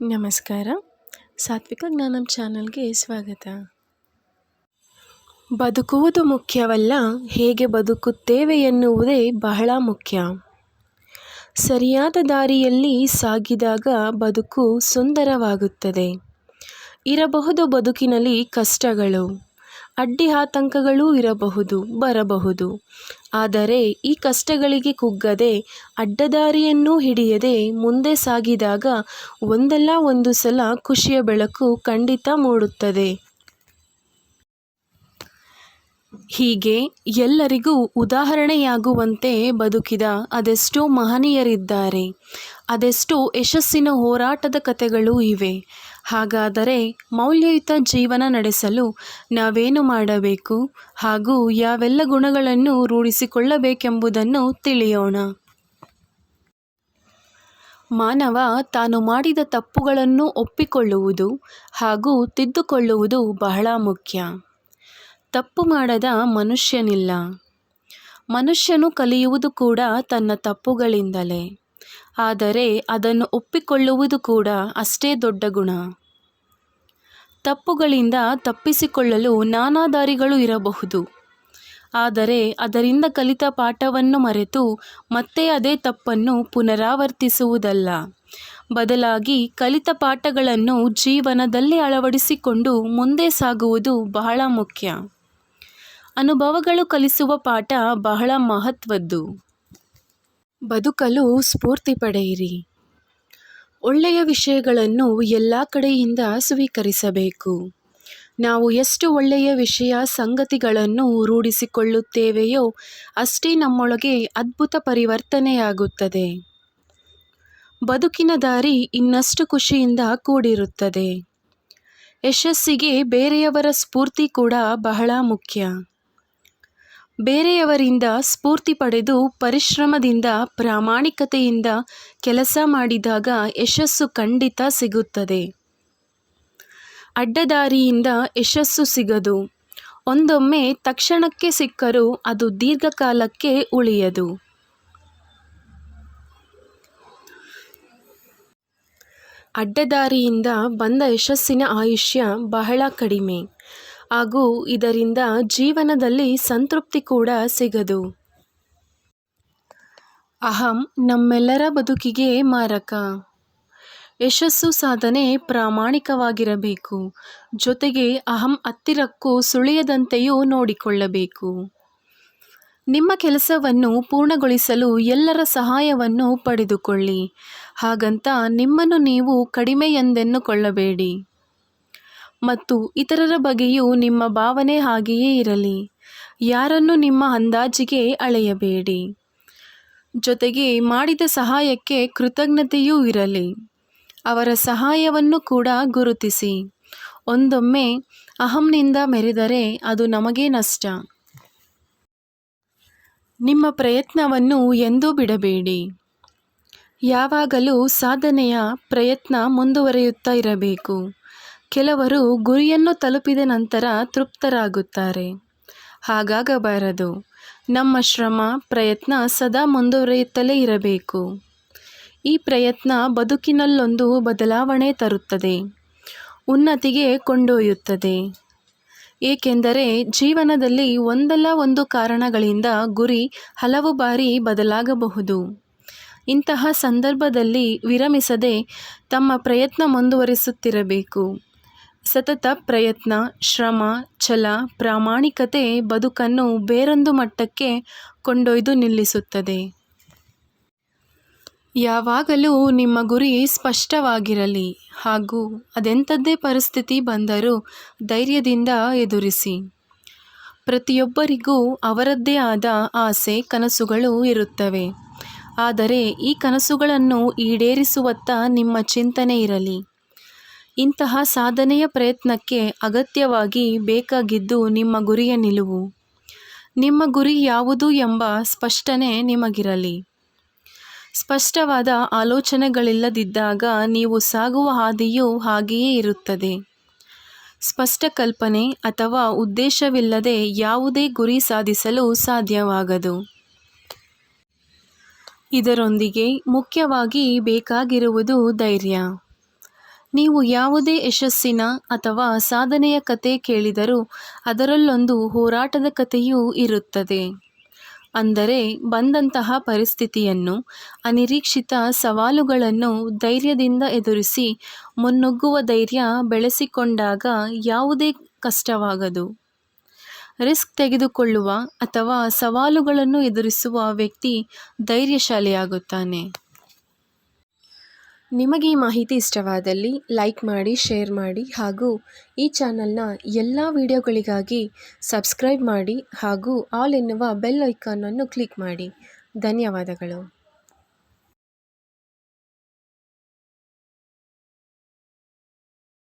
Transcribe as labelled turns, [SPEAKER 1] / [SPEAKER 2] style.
[SPEAKER 1] ನಮಸ್ಕಾರ. ಸಾತ್ವಿಕ ಜ್ಞಾನಂ ಚಾನಲ್ಗೆ ಸ್ವಾಗತ. ಬದುಕುವುದು ಮುಖ್ಯವಲ್ಲ, ಹೇಗೆ ಬದುಕುತ್ತೇವೆ ಎನ್ನುವುದೇ ಬಹಳ ಮುಖ್ಯ. ಸರಿಯಾದ ದಾರಿಯಲ್ಲಿ ಸಾಗಿದಾಗ ಬದುಕು ಸುಂದರವಾಗುತ್ತದೆ. ಇರಬಹುದು ಬದುಕಿನಲ್ಲಿ ಕಷ್ಟಗಳು, ಅಡ್ಡಿ ಆತಂಕಗಳೂ ಇರಬಹುದು, ಬರಬಹುದು. ಆದರೆ ಈ ಕಷ್ಟಗಳಿಗೆ ಕುಗ್ಗದೆ ಅಡ್ಡದಾರಿಯನ್ನು ಹಿಡಿಯದೆ ಮುಂದೆ ಸಾಗಿದಾಗ ಒಂದಲ್ಲ ಒಂದು ಸಲ ಖುಷಿಯ ಬೆಳಕು ಖಂಡಿತ ಮೂಡುತ್ತದೆ. ಹೀಗೆ ಎಲ್ಲರಿಗೂ ಉದಾಹರಣೆಯಾಗುವಂತೆ ಬದುಕಿದ ಅದೆಷ್ಟೋ ಮಹನೀಯರಿದ್ದಾರೆ, ಅದೆಷ್ಟೋ ಯಶಸ್ಸಿನ ಹೋರಾಟದ ಕಥೆಗಳೂ ಇವೆ. ಹಾಗಾದರೆ ಮೌಲ್ಯಯುತ ಜೀವನ ನಡೆಸಲು ನಾವೇನು ಮಾಡಬೇಕು ಹಾಗೂ ಯಾವೆಲ್ಲ ಗುಣಗಳನ್ನು ರೂಢಿಸಿಕೊಳ್ಳಬೇಕೆಂಬುದನ್ನು ತಿಳಿಯೋಣ. ಮಾನವ ತಾನು ಮಾಡಿದ ತಪ್ಪುಗಳನ್ನು ಒಪ್ಪಿಕೊಳ್ಳುವುದು ಹಾಗೂ ತಿದ್ದುಕೊಳ್ಳುವುದು ಬಹಳ ಮುಖ್ಯ. ತಪ್ಪು ಮಾಡದ ಮನುಷ್ಯನಿಲ್ಲ. ಮನುಷ್ಯನು ಕಲಿಯುವುದು ಕೂಡ ತನ್ನ ತಪ್ಪುಗಳಿಂದಲೇ. ಆದರೆ ಅದನ್ನು ಒಪ್ಪಿಕೊಳ್ಳುವುದು ಕೂಡ ಅಷ್ಟೇ ದೊಡ್ಡ ಗುಣ. ತಪ್ಪುಗಳಿಂದ ತಪ್ಪಿಸಿಕೊಳ್ಳಲು ನಾನಾ ದಾರಿಗಳು ಇರಬಹುದು. ಆದರೆ ಅದರಿಂದ ಕಲಿತ ಪಾಠವನ್ನು ಮರೆತು ಮತ್ತೆ ಅದೇ ತಪ್ಪನ್ನು ಪುನರಾವರ್ತಿಸುವುದಲ್ಲ. ಬದಲಾಗಿ ಕಲಿತ ಪಾಠಗಳನ್ನು ಜೀವನದಲ್ಲಿ ಅಳವಡಿಸಿಕೊಂಡು ಮುಂದೆ ಸಾಗುವುದು ಬಹಳ ಮುಖ್ಯ. ಅನುಭವಗಳು ಕಲಿಸುವ ಪಾಠ ಬಹಳ ಮಹತ್ವದ್ದು. ಬದುಕಲು ಸ್ಫೂರ್ತಿ ಪಡೆಯಿರಿ. ಒಳ್ಳೆಯ ವಿಷಯಗಳನ್ನು ಎಲ್ಲ ಕಡೆಯಿಂದ ಸ್ವೀಕರಿಸಬೇಕು. ನಾವು ಎಷ್ಟು ಒಳ್ಳೆಯ ವಿಷಯ ಸಂಗತಿಗಳನ್ನು ರೂಢಿಸಿಕೊಳ್ಳುತ್ತೇವೆಯೋ ಅಷ್ಟೇ ನಮ್ಮೊಳಗೆ ಅದ್ಭುತ ಪರಿವರ್ತನೆಯಾಗುತ್ತದೆ. ಬದುಕಿನ ದಾರಿ ಇನ್ನಷ್ಟು ಖುಷಿಯಿಂದ ಕೂಡಿರುತ್ತದೆ. ಯಶಸ್ಸಿಗೆ ಬೇರೆಯವರ ಸ್ಫೂರ್ತಿ ಕೂಡ ಬಹಳ ಮುಖ್ಯ. ಬೇರೆಯವರಿಂದ ಸ್ಫೂರ್ತಿ ಪಡೆದು ಪರಿಶ್ರಮದಿಂದ ಪ್ರಾಮಾಣಿಕತೆಯಿಂದ ಕೆಲಸ ಮಾಡಿದಾಗ ಯಶಸ್ಸು ಖಂಡಿತ ಸಿಗುತ್ತದೆ. ಅಡ್ಡದಾರಿಯಿಂದ ಯಶಸ್ಸು ಸಿಗದು. ಒಂದೊಮ್ಮೆ ತಕ್ಷಣಕ್ಕೆ ಸಿಕ್ಕರೂ ಅದು ದೀರ್ಘಕಾಲಕ್ಕೆ ಉಳಿಯದು. ಅಡ್ಡದಾರಿಯಿಂದ ಬಂದ ಯಶಸ್ಸಿನ ಆಯುಷ್ಯ ಬಹಳ ಕಡಿಮೆ ಹಾಗೂ ಇದರಿಂದ ಜೀವನದಲ್ಲಿ ಸಂತೃಪ್ತಿ ಕೂಡ ಸಿಗದು. ಅಹಂ ನಮ್ಮೆಲ್ಲರ ಬದುಕಿಗೆ ಮಾರಕ. ಯಶಸ್ಸು ಸಾಧನೆ ಪ್ರಾಮಾಣಿಕವಾಗಿರಬೇಕು. ಜೊತೆಗೆ ಅಹಂ ಹತ್ತಿರಕ್ಕೂ ಸುಳಿಯದಂತೆಯೂ ನೋಡಿಕೊಳ್ಳಬೇಕು. ನಿಮ್ಮ ಕೆಲಸವನ್ನು ಪೂರ್ಣಗೊಳಿಸಲು ಎಲ್ಲರ ಸಹಾಯವನ್ನು ಪಡೆದುಕೊಳ್ಳಿ. ಹಾಗಂತ ನಿಮ್ಮನ್ನು ನೀವು ಕಡಿಮೆ ಎಂದೆನ್ನುಕೊಳ್ಳಬೇಡಿ. ಮತ್ತು ಇತರರ ಬಗ್ಗೆಯೂ ನಿಮ್ಮ ಭಾವನೆ ಹಾಗೆಯೇ ಇರಲಿ. ಯಾರನ್ನು ನಿಮ್ಮ ಅಂದಾಜಿಗೆ ಅಳೆಯಬೇಡಿ. ಜೊತೆಗೆ ಮಾಡಿದ ಸಹಾಯಕ್ಕೆ ಕೃತಜ್ಞತೆಯೂ ಇರಲಿ. ಅವರ ಸಹಾಯವನ್ನು ಕೂಡ ಗುರುತಿಸಿ. ಒಂದೊಮ್ಮೆ ಅಹಂನಿಂದ ಮೆರೆದರೆ ಅದು ನಮಗೆ ನಷ್ಟ. ನಿಮ್ಮ ಪ್ರಯತ್ನವನ್ನು ಎಂದೂ ಬಿಡಬೇಡಿ. ಯಾವಾಗಲೂ ಸಾಧನೆಯ ಪ್ರಯತ್ನ ಮುಂದುವರಿಯುತ್ತಾ ಇರಬೇಕು. ಕೆಲವರು ಗುರಿಯನ್ನು ತಲುಪಿದ ನಂತರ ತೃಪ್ತರಾಗುತ್ತಾರೆ. ಹಾಗಾಗಬಾರದು. ನಮ್ಮ ಶ್ರಮ ಪ್ರಯತ್ನ ಸದಾ ಮುಂದುವರಿಯುತ್ತಲೇ ಇರಬೇಕು. ಈ ಪ್ರಯತ್ನ ಬದುಕಿನಲ್ಲೊಂದು ಬದಲಾವಣೆ ತರುತ್ತದೆ, ಉನ್ನತಿಗೆ ಕೊಂಡೊಯ್ಯುತ್ತದೆ. ಏಕೆಂದರೆ ಜೀವನದಲ್ಲಿ ಒಂದಲ್ಲ ಒಂದು ಕಾರಣಗಳಿಂದ ಗುರಿ ಹಲವು ಬಾರಿ ಬದಲಾಗಬಹುದು. ಇಂತಹ ಸಂದರ್ಭದಲ್ಲಿ ವಿರಮಿಸದೆ ತಮ್ಮ ಪ್ರಯತ್ನ ಮುಂದುವರಿಸುತ್ತಿರಬೇಕು. ಸತತ ಪ್ರಯತ್ನ, ಶ್ರಮ, ಛಲ, ಪ್ರಾಮಾಣಿಕತೆ ಬದುಕನ್ನು ಬೇರೊಂದು ಮಟ್ಟಕ್ಕೆ ಕೊಂಡೊಯ್ದು ನಿಲ್ಲಿಸುತ್ತದೆ. ಯಾವಾಗಲೂ ನಿಮ್ಮ ಗುರಿ ಸ್ಪಷ್ಟವಾಗಿರಲಿ ಹಾಗೂ ಅದೆಂಥದ್ದೇ ಪರಿಸ್ಥಿತಿ ಬಂದರೂ ಧೈರ್ಯದಿಂದ ಎದುರಿಸಿ. ಪ್ರತಿಯೊಬ್ಬರಿಗೂ ಅವರದ್ದೇ ಆದ ಆಸೆ, ಕನಸುಗಳು ಇರುತ್ತವೆ. ಆದರೆ ಈ ಕನಸುಗಳನ್ನು ಈಡೇರಿಸುವತ್ತ ನಿಮ್ಮ ಚಿಂತನೆ ಇರಲಿ. ಇಂತಹ ಸಾಧನೆಯ ಪ್ರಯತ್ನಕ್ಕೆ ಅಗತ್ಯವಾಗಿ ಬೇಕಾಗಿದ್ದು ನಿಮ್ಮ ಗುರಿಯ ನಿಲುವು. ನಿಮ್ಮ ಗುರಿ ಯಾವುದು ಎಂಬ ಸ್ಪಷ್ಟನೆ ನಿಮಗಿರಲಿ. ಸ್ಪಷ್ಟವಾದ ಆಲೋಚನೆಗಳಿಲ್ಲದಿದ್ದಾಗ ನೀವು ಸಾಗುವ ಹಾದಿಯೂ ಹಾಗೆಯೇ ಇರುತ್ತದೆ. ಸ್ಪಷ್ಟ ಕಲ್ಪನೆ ಅಥವಾ ಉದ್ದೇಶವಿಲ್ಲದೆ ಯಾವುದೇ ಗುರಿ ಸಾಧಿಸಲು ಸಾಧ್ಯವಾಗದು. ಇದರೊಂದಿಗೆ ಮುಖ್ಯವಾಗಿ ಬೇಕಾಗಿರುವುದು ಧೈರ್ಯ. ನೀವು ಯಾವುದೇ ಯಶಸ್ಸಿನ ಅಥವಾ ಸಾಧನೆಯ ಕತೆ ಕೇಳಿದರೂ ಅದರಲ್ಲೊಂದು ಹೋರಾಟದ ಕಥೆಯೂ ಇರುತ್ತದೆ. ಅಂದರೆ ಬಂದಂತಹ ಪರಿಸ್ಥಿತಿಯನ್ನು, ಅನಿರೀಕ್ಷಿತ ಸವಾಲುಗಳನ್ನು ಧೈರ್ಯದಿಂದ ಎದುರಿಸಿ ಮುನ್ನುಗ್ಗುವ ಧೈರ್ಯ ಬೆಳೆಸಿಕೊಂಡಾಗ ಯಾವುದೇ ಕಷ್ಟವಾಗದು. ರಿಸ್ಕ್ ತೆಗೆದುಕೊಳ್ಳುವ ಅಥವಾ ಸವಾಲುಗಳನ್ನು ಎದುರಿಸುವ ವ್ಯಕ್ತಿ ಧೈರ್ಯಶಾಲಿಯಾಗುತ್ತಾನೆ. ನಿಮಗೆ ಈ ಮಾಹಿತಿ ಇಷ್ಟವಾದಲ್ಲಿ ಲೈಕ್ ಮಾಡಿ, ಶೇರ್ ಮಾಡಿ ಹಾಗೂ ಈ ಚಾನಲ್ನ ಎಲ್ಲ ವಿಡಿಯೋಗಳಿಗಾಗಿ ಸಬ್ಸ್ಕ್ರೈಬ್ ಮಾಡಿ ಹಾಗೂ ಆಲ್ ಎನ್ನುವ ಬೆಲ್ ಐಕಾನನ್ನು ಕ್ಲಿಕ್ ಮಾಡಿ. ಧನ್ಯವಾದಗಳು.